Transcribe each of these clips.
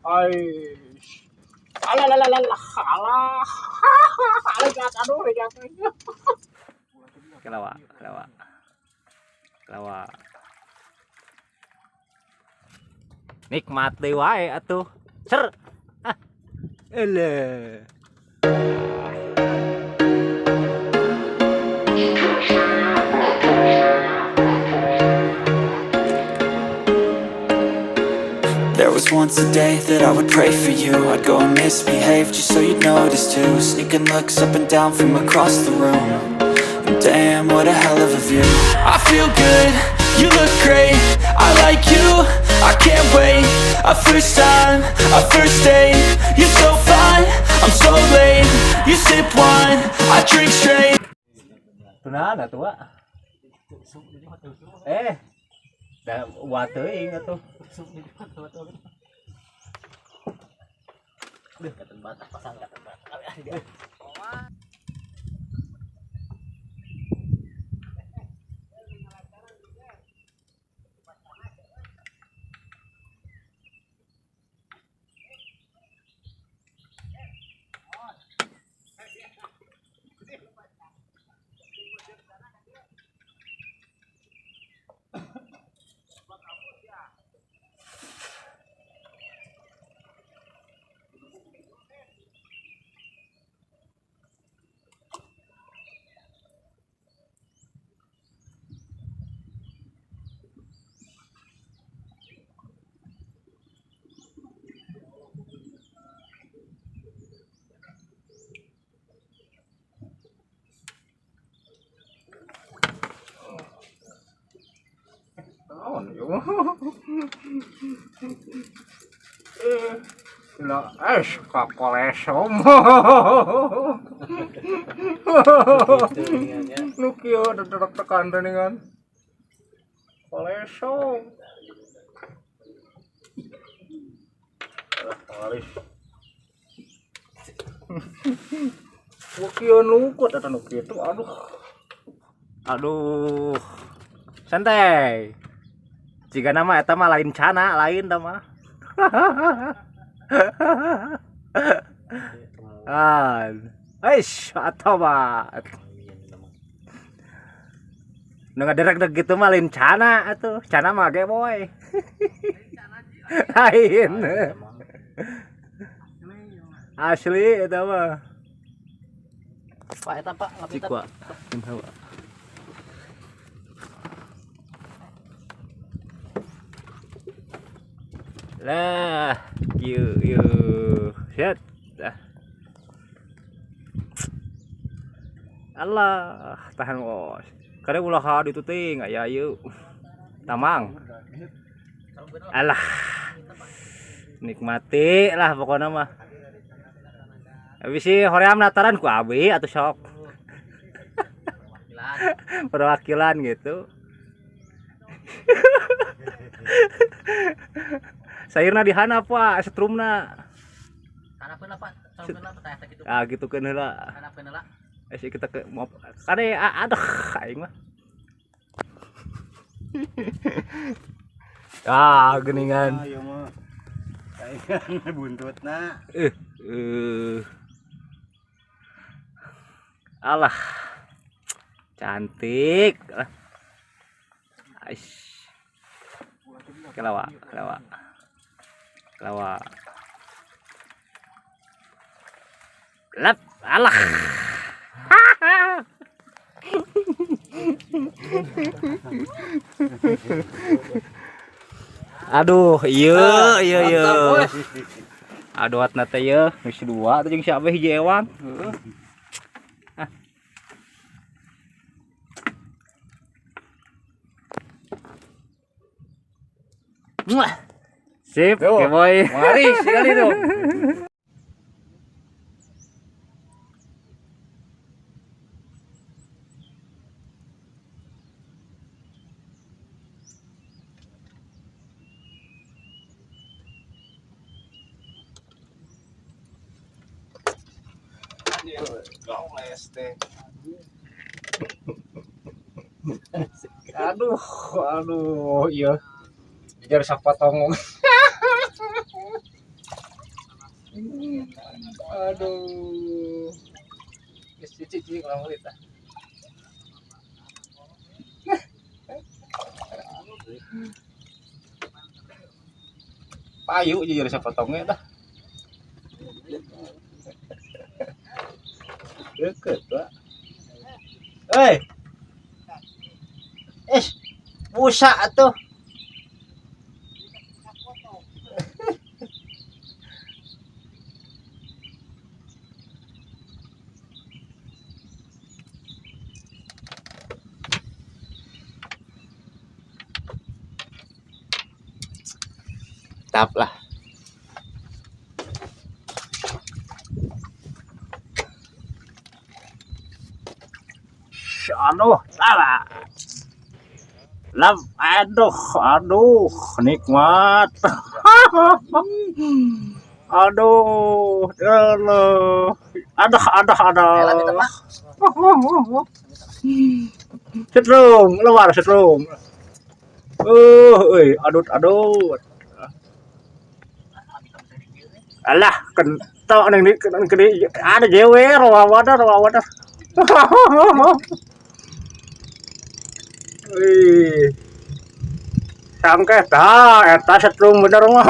Aish. Alah, alah, alah, alah, alah. Aduh, Kelawa, kelawa, kelawa. Nikmati wae atuh. Ser. Ah. Ele. There was once a day that I would pray for you. I'd go and misbehave just so you'd notice too. Sneaking looks up and down from across the room. And damn, what a hell of a view. I feel good, you look great, I like you, I can't wait. A first time, a first date. You're so fine, I'm so late. You sip wine, I drink straight. Tuna ada tua. Dah buat teuing atuh. kata batas pasang kata batas. Kakolesom. Nu kieu dedek-dekan dengan kolesom. Alis. Nu kieu nukut eta nu kitu aduh. Aduh. Santai. Jika nama eta mah lain cana, lain tah mah. Aish, atau bat. Nu ngaderek gitu mah lain cana atuh. Cana mah ge boy. Lain. Asli eta mah. Pak eta Pak, Cikwa. Lah, yuk, set. Allah, tahan bos. Kada ulah itu ting, aya yuk. Tamang. Alah. Nikmati lah pokoknya mah. Habis si hoream nataran ku abi atau sok. Perwakilan gitu. Sayurna di hana Pak, setrumna. Hanapeuna Pak, sampena teh kitu. Ah gitu keun heula. Hanapeuna lah. Kita ke mau kade aduh aing mah. Geningan. Ayo mah. Aing buntutna. Alah. Cantik. Aish. Kelawa. Lap, alah. Aduh, iya. Aduh, atna teh ye, geus dua teh jeung si Abeh hiji ewang. Sip, oke boy. Mari sekali dong. Aduh, iya. Jar sapotong. Aduh. Cici kalau kita. Payu jadi rasa potongnya dah. Deket lah. Hei. Busa tuh. Tap lah. Aduh, salah. Aduh, nikmat. Aduh, ada. Setrum, luar setrum. Adut. Alah, kentok neng ini ada jewer, rawa wadah. Wih, sangke eta setrum bener mah.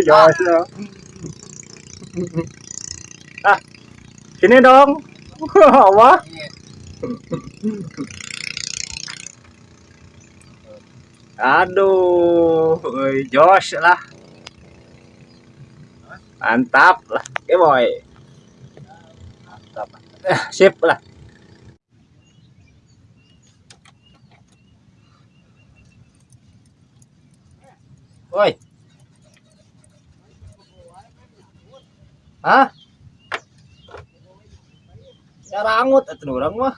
Jos. Sini dong. Apa? Aduh, jos lah. Mantap lah, boy. Mantap. Sip lah. Woi. Hah? Ya rangut atuh urang mah.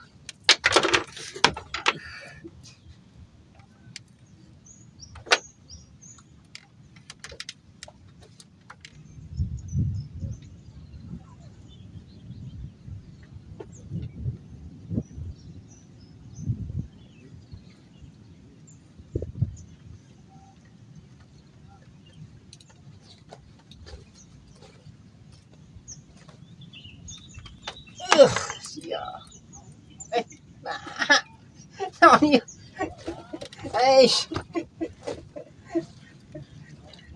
Sia. Nah. Naon ieu?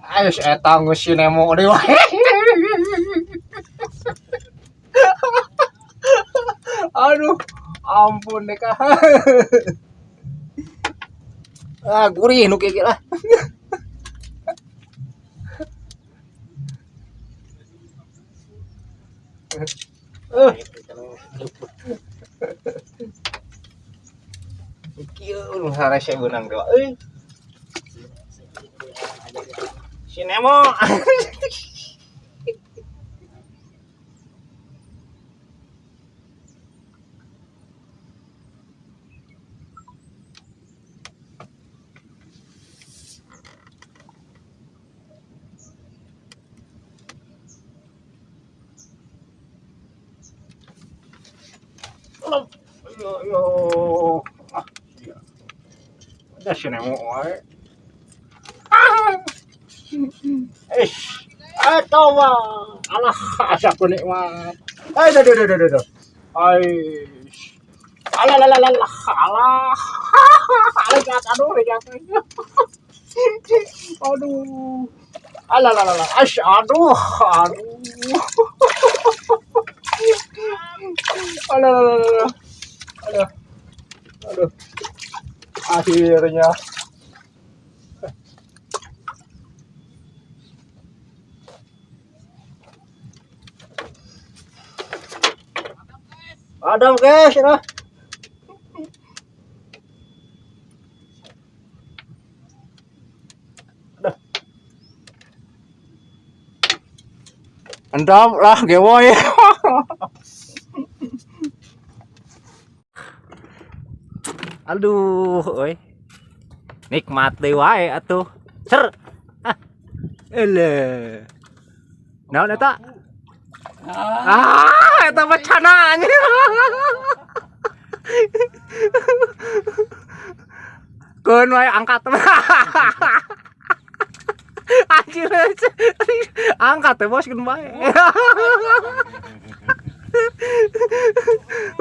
Ayo eta geus si Nemo deui wae. Aduh, ampun deh kah. Gurih nu kieu lah. Kieu nu harese beunang dewa euy. Si Nemo. Yo. Ada si Nemo wae. Eta mah alah asa nikmat. Aduh. Alah. Aduh. Aduh. Akhirnya. Adam guys, ya. Endap lah, gewoy. Aduh, oi. Nikmat deui wae atuh. Cer. Ele. Naon eta? Eta mah cananya. Keun wae angkat. anjir. Angkat ya bos kan bae.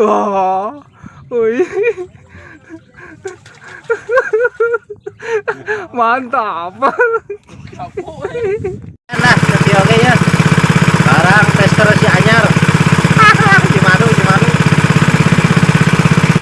Wah. Wih. Mantap. Nah, nanti oke ya.